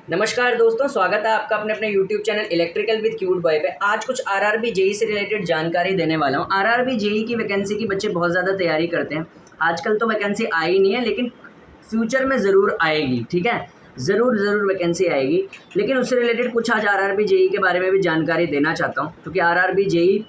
नमस्कार दोस्तों, स्वागत है आपका अपने अपने YouTube channel electrical with cute boy पे। आज कुछ आरआरबी जेई से रिलेटेड जानकारी देने वाला हूँ। आरआरबी जेई की वैकेंसी की बच्चे बहुत ज़्यादा तैयारी करते हैं। आजकल तो वैकेंसी आई नहीं है, लेकिन फ्यूचर में ज़रूर आएगी। ठीक है, ज़रूर वैकेंसी आएगी। लेकिन उससे रिलेटेड कुछ आज आरआरबी जेई के बारे में भी जानकारी देना चाहता हूँ, क्योंकि आरआरबी जेई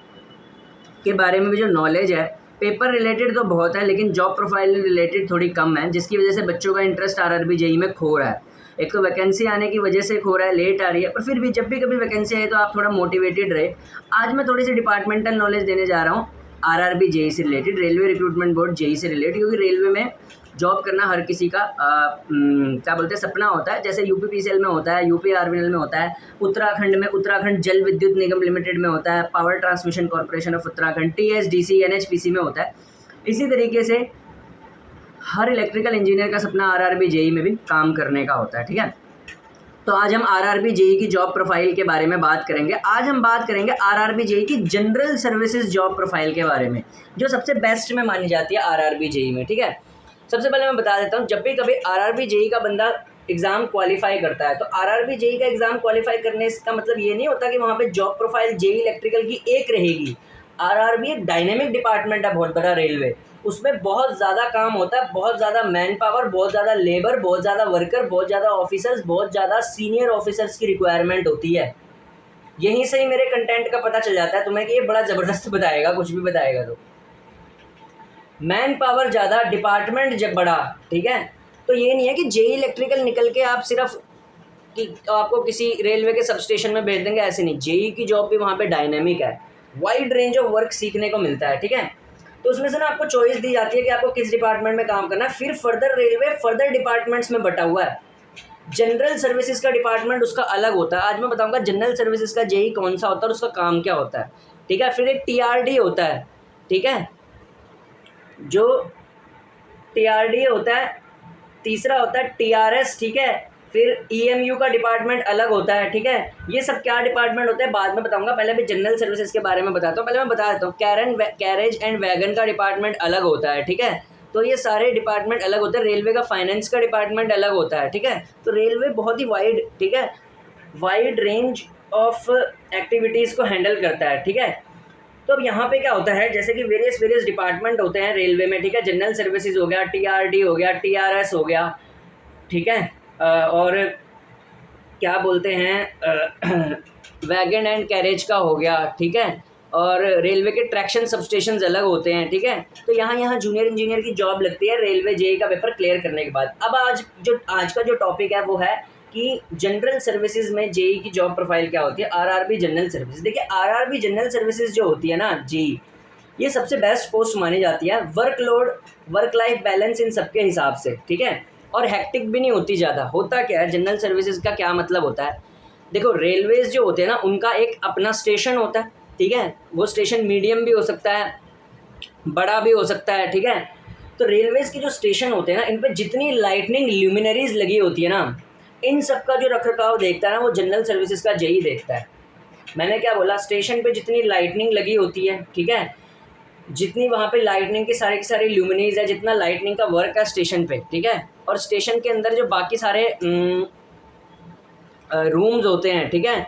के बारे में भी जो नॉलेज है, पेपर रिलेटेड तो बहुत है, लेकिन जॉब प्रोफाइल रिलेटेड थोड़ी कम है, जिसकी वजह से बच्चों का इंटरेस्ट आरआरबी जेई में खो रहा है। एक तो वैकेंसी आने की वजह से खो रहा है, लेट आ रही है, पर फिर भी जब भी कभी वैकेंसी आए तो आप थोड़ा मोटिवेटेड रहे। आज मैं थोड़ी सी डिपार्टमेंटल नॉलेज देने जा रहा हूँ आरआरबी जेई से related, railway recruitment board JE से रिलेटेड, क्योंकि रेलवे में जॉब करना हर किसी का क्या बोलते हैं सपना होता है। जैसे यूपीपीसीएल में होता है, यूपी आरवीएनएल में होता है, उत्तराखंड में उत्तराखंड जल विद्युत निगम लिमिटेड में होता है, power transmission corporation of Uttarakhand TSDC NHPC में होता है। इसी तरीके से हर इलेक्ट्रिकल इंजीनियर का सपना आरआरबी जेई में भी काम करने का होता है। ठीक है, तो आज हम आरआरबी जेई की जॉब प्रोफाइल के बारे में बात करेंगे। आज हम बात करेंगे आरआरबी जेई की जनरल सर्विसेज जॉब प्रोफाइल के बारे में, जो सबसे बेस्ट में मानी जाती है आरआरबी जेई में। ठीक है, सबसे पहले मैं बता देता हूँ, जब भी कभी आरआरबी जेई का बंदा एग्जाम क्वालिफाई करता है, तो आरआरबी जेई का एग्जाम क्वालिफाई करने का मतलब ये नहीं होता कि वहाँ पे जॉब प्रोफाइल जेई इलेक्ट्रिकल की एक रहेगी। आरआरबी एक डायनेमिक डिपार्टमेंट है, बहुत बड़ा रेलवे, उसमें बहुत ज़्यादा काम होता है, बहुत ज़्यादा मैन पावर, बहुत ज़्यादा लेबर, बहुत ज़्यादा वर्कर, बहुत ज़्यादा ऑफिसर्स, बहुत ज़्यादा सीनियर ऑफिसर्स की रिक्वायरमेंट होती है। यहीं से ही मेरे कंटेंट का पता चल जाता है तुम्हें कि ये बड़ा ज़बरदस्त बताएगा, कुछ भी बताएगा। तो मैन पावर ज़्यादा, डिपार्टमेंट जब बड़ा। ठीक है, तो ये नहीं है कि जेई इलेक्ट्रिकल निकल के आप सिर्फ कि आपको किसी रेलवे के सब स्टेशन में भेज देंगे, ऐसे नहीं। जेई की जॉब भी वहाँ पे डायनेमिक है, वाइड रेंज ऑफ वर्क सीखने को मिलता है। ठीक है, तो उसमें से ना आपको चॉइस दी जाती है कि आपको किस डिपार्टमेंट में काम करना है। फिर फर्दर रेलवे फर्दर डिपार्टमेंट्स में बटा हुआ है। जनरल सर्विसेज का डिपार्टमेंट उसका अलग होता है। आज मैं बताऊंगा जनरल सर्विसेज का जेई कौन सा होता है और उसका काम क्या होता है। ठीक है, फिर एक टीआरडी होता है। ठीक है, जो टीआरडी होता है, तीसरा होता है टीआरएस। ठीक है, फिर ईएमयू का डिपार्टमेंट अलग होता है। ठीक है, ये सब क्या डिपार्टमेंट होते हैं बाद में बताऊंगा, पहले भी जनरल सर्विसेज के बारे में बताता हूँ। पहले मैं बता देता हूँ, कैरेज एंड वैगन का डिपार्टमेंट अलग होता है। ठीक है, तो ये सारे डिपार्टमेंट अलग होते हैं। रेलवे का फाइनेंस का डिपार्टमेंट अलग होता है। ठीक है, तो रेलवे बहुत ही वाइड, ठीक है, वाइड रेंज ऑफ एक्टिविटीज़ को हैंडल करता है। ठीक है, तो अब यहाँ पे क्या होता है, जैसे कि वेरियस डिपार्टमेंट होते हैं रेलवे में। ठीक है, जनरल सर्विसेज हो गया, टीआरडी हो गया, टीआरएस हो गया। ठीक है, और क्या बोलते हैं वैगन एंड कैरेज का हो गया। ठीक है, और रेलवे के ट्रैक्शन सबस्टेशंस अलग होते हैं। ठीक है, तो यहाँ जूनियर इंजीनियर की जॉब लगती है रेलवे जेई का पेपर क्लियर करने के बाद। अब आज का जो टॉपिक है वो है कि जनरल सर्विसेज में जेई की जॉब प्रोफाइल क्या होती है। आरआरबी जनरल सर्विसेज, देखिए आरआरबी जनरल सर्विसेज जो होती है ना जेई, ये सबसे बेस्ट पोस्ट मानी जाती है। वर्कलोड, वर्क लाइफ बैलेंस इन सबके हिसाब से। ठीक है, और हैक्टिक भी नहीं होती ज़्यादा। होता क्या है, जनरल सर्विसेज का क्या मतलब होता है, देखो रेलवेज जो होते हैं ना, उनका एक अपना स्टेशन होता है। ठीक है, वो स्टेशन मीडियम भी हो सकता है, बड़ा भी हो सकता है। ठीक है, तो रेलवेज के जो स्टेशन होते हैं ना, इन पर जितनी लाइटनिंग ल्यूमिनरीज लगी होती है ना, इन सब का जो रखरखाव देखता है ना, वो जनरल सर्विसेज का जेई देखता है। मैंने क्या बोला, स्टेशन पे जितनी लाइटनिंग लगी होती है, ठीक है, जितनी वहाँ पे लाइटनिंग की सारी ल्यूमिनीज है, जितना लाइटनिंग का वर्क है स्टेशन पे। ठीक है, और स्टेशन के अंदर जो बाकी सारे रूम्स होते हैं। ठीक है,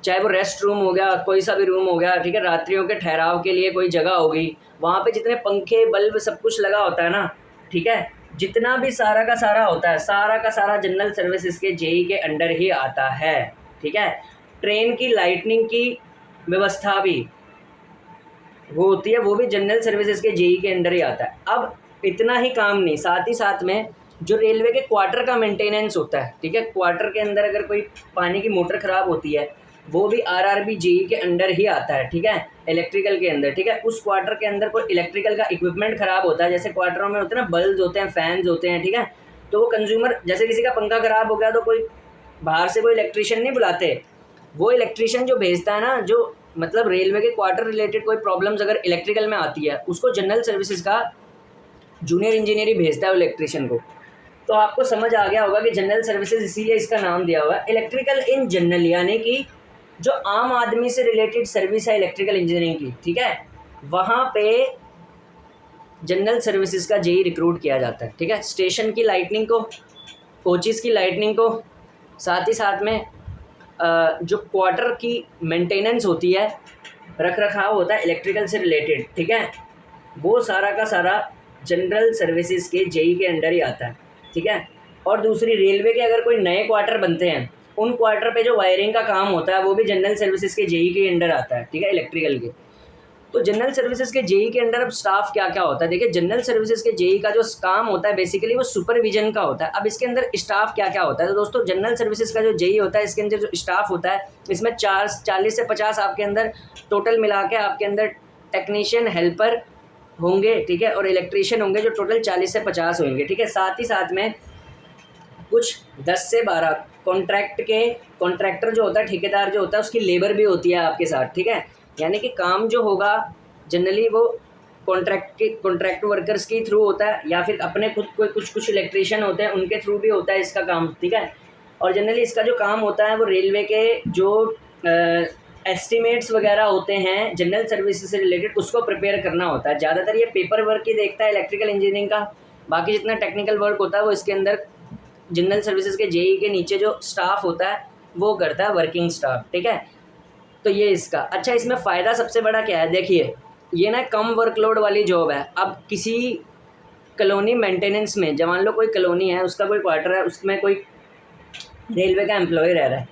चाहे वो रेस्ट रूम हो गया, कोई सा भी रूम हो गया। ठीक है, रात्रियों के ठहराव के लिए कोई जगह हो गई, वहाँ पे जितने पंखे बल्ब सब कुछ लगा होता है ना, ठीक है, जितना भी सारा का सारा होता है, सारा का सारा जनरल सर्विसेज के जेई के अंडर ही आता है। ठीक है, ट्रेन की लाइटनिंग की व्यवस्था भी वो होती है, वो भी जनरल सर्विसेज के जेई के अंडर ही आता है। अब इतना ही काम नहीं, साथ ही साथ में जो रेलवे के क्वार्टर का मेंटेनेंस होता है। ठीक है, क्वार्टर के अंदर अगर कोई पानी की मोटर ख़राब होती है, वो भी आरआरबी जेई के अंडर ही आता है। ठीक है, इलेक्ट्रिकल के अंदर। ठीक है, उस क्वार्टर के अंदर कोई इलेक्ट्रिकल का इक्विपमेंट ख़राब होता है, जैसे क्वार्टरों में होते हैं ना, बल्ब होते हैं, फैंस होते हैं। ठीक है, तो वो कंज्यूमर, जैसे किसी का पंखा ख़राब हो गया तो कोई बाहर से कोई इलेक्ट्रीशियन नहीं बुलाते, वो इलेक्ट्रीशियन जो भेजता है ना, जो मतलब रेलवे के क्वार्टर रिलेटेड कोई प्रॉब्लम्स अगर इलेक्ट्रिकल में आती है, उसको जनरल सर्विसेज का जूनियर इंजीनियर ही भेजता है इलेक्ट्रीशियन को। तो आपको समझ आ गया होगा कि जनरल सर्विसेज इसीलिए इसका नाम दिया हुआ है इलेक्ट्रिकल इन जनरल, यानी कि जो आम आदमी से रिलेटेड सर्विस है इलेक्ट्रिकल इंजीनियरिंग की। ठीक है, वहाँ पे जनरल सर्विसेज का जेई रिक्रूट किया जाता है। ठीक है, स्टेशन की लाइटनिंग को, कोचेज़ की लाइटनिंग को, साथ ही साथ में जो क्वार्टर की मेंटेनेंस होती है, रख रखाव होता है इलेक्ट्रिकल से रिलेटेड, ठीक है, वो सारा का सारा जनरल सर्विसेज के जेई के अंडर ही आता है, ठीक है। और दूसरी रेलवे के अगर कोई नए क्वार्टर बनते हैं, उन क्वार्टर पे जो वायरिंग का काम होता है वो भी जनरल सर्विसेज के जेई के अंडर आता है, ठीक है, इलेक्ट्रिकल के। तो जनरल सर्विसेज के जेई के अंडर अब स्टाफ क्या क्या होता है, देखिए जनरल सर्विसेज के जेई का जो काम होता है बेसिकली वो सुपरविजन का होता है। अब इसके अंदर स्टाफ क्या क्या होता है, तो दोस्तों जनरल सर्विसेज का जो जेई होता है इसके अंदर जो स्टाफ होता है इसमें 40 से 50 आपके अंदर टोटल मिला के आपके अंदर टेक्नीशियन हेल्पर होंगे, ठीक है, और इलेक्ट्रीशियन होंगे जो टोटल 40 से 50 होंगे, ठीक है। साथ ही साथ में कुछ 10 से 12 कॉन्ट्रैक्टर जो होता है, ठेकेदार जो होता है, उसकी लेबर भी होती है आपके साथ, ठीक है। यानी कि काम जो होगा जनरली वो कॉन्ट्रैक्ट वर्कर्स के थ्रू होता है, या फिर अपने खुद कोई कुछ इलेक्ट्रीशियन होते हैं उनके थ्रू भी होता है इसका काम, ठीक है। और जनरली इसका जो काम होता है वो रेलवे के जो एस्टिमेट्स वगैरह होते हैं जनरल सर्विसेज से रिलेटेड, उसको प्रिपेयर करना होता है। ज़्यादातर ये पेपर वर्क ही देखता है इलेक्ट्रिकल इंजीनियरिंग का, बाकी जितना टेक्निकल वर्क होता है वो इसके अंदर जनरल सर्विसेज के जेई के नीचे जो स्टाफ होता है वो करता है, वर्किंग स्टाफ, ठीक है। तो ये इसका अच्छा, इसमें फ़ायदा सबसे बड़ा क्या है, देखिए ये ना कम वर्कलोड वाली जॉब है। अब किसी कॉलोनी मेंटेनेंस में, जब मान लो कोई कॉलोनी है, उसका कोई क्वार्टर है, उसमें कोई रेलवे का एम्प्लॉय रह रहा है,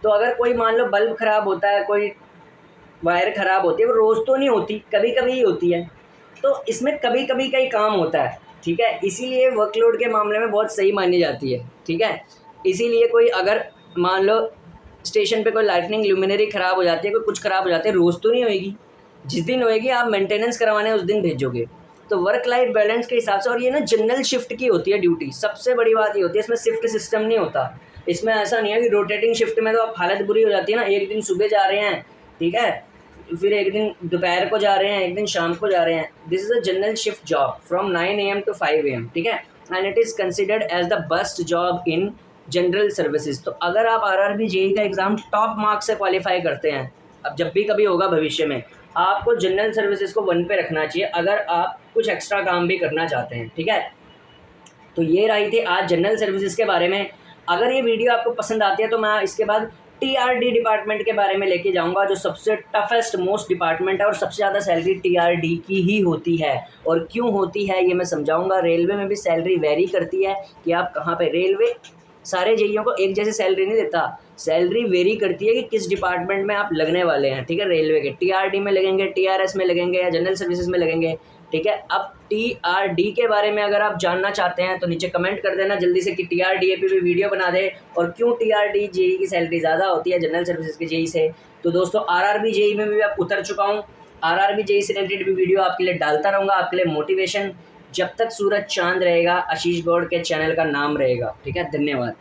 तो अगर कोई मान लो बल्ब ख़राब होता है, कोई वायर ख़राब होती है, वो रोज़ तो नहीं होती, कभी कभी ही होती है, तो इसमें कभी कभी का ही काम होता है, ठीक है। इसीलिए वर्कलोड के मामले में बहुत सही मानी जाती है, ठीक है। इसीलिए कोई अगर मान लो स्टेशन पे कोई लाइटनिंग ल्यूमिनरी ख़राब हो जाती है, कोई कुछ ख़राब हो जाती है, रोज़ तो नहीं होएगी, जिस दिन होएगी आप मेंटेनेंस करवाने उस दिन भेजोगे। तो वर्क लाइफ बैलेंस के हिसाब से, और ये ना जनरल शिफ्ट की होती है ड्यूटी, सबसे बड़ी बात ये होती है, इसमें शिफ्ट सिस्टम नहीं होता। इसमें ऐसा नहीं है कि रोटेटिंग शिफ्ट में तो आप हालत बुरी हो जाती है ना, एक दिन सुबह जा रहे हैं, ठीक है, फिर एक दिन दोपहर को जा रहे हैं, एक दिन शाम को जा रहे हैं। This is a general shift job from 9 AM to 5 AM, ठीक है, and it is considered as the best job in general services. तो अगर आप आरआरबी जेई का एग्ज़ाम टॉप मार्क्स से क्वालिफाई करते हैं, अब जब भी कभी होगा भविष्य में, आपको जनरल सर्विसेज को 1 पे रखना चाहिए अगर आप कुछ एक्स्ट्रा काम भी करना चाहते हैं, ठीक है। तो ये रही थी आज जनरल सर्विसेज के बारे में। अगर ये वीडियो आपको पसंद आती है तो मैं इसके बाद टीआरडी डिपार्टमेंट के बारे में लेके जाऊंगा, जो सबसे टफेस्ट मोस्ट डिपार्टमेंट है और सबसे ज़्यादा सैलरी टीआरडी की ही होती है। और क्यों होती है ये मैं समझाऊंगा। रेलवे में भी सैलरी वेरी करती है कि आप कहाँ पे, रेलवे सारे जेईओ को एक जैसी सैलरी नहीं देता, सैलरी वेरी करती है कि किस डिपार्टमेंट में आप लगने वाले हैं, ठीक है। रेलवे के टीआरडी में लगेंगे, टीआरएस में लगेंगे, या जनरल सर्विसेज में लगेंगे, ठीक है। अब टीआरडी के बारे में अगर आप जानना चाहते हैं तो नीचे कमेंट कर देना जल्दी से कि टीआरडीए पे भी वीडियो बना दे, और क्यों टीआरडी जेई की सैलरी ज़्यादा होती है जनरल सर्विसेज के जेई से। तो दोस्तों आरआरबी जेई में भी आप उतर चुका हूँ, आरआरबी जेई से रिलेटेड भी वीडियो आपके लिए डालता रहूँगा, आपके लिए मोटिवेशन। जब तक सूरज चांद रहेगा, आशीष गौड़ के चैनल का नाम रहेगा, ठीक है। धन्यवाद।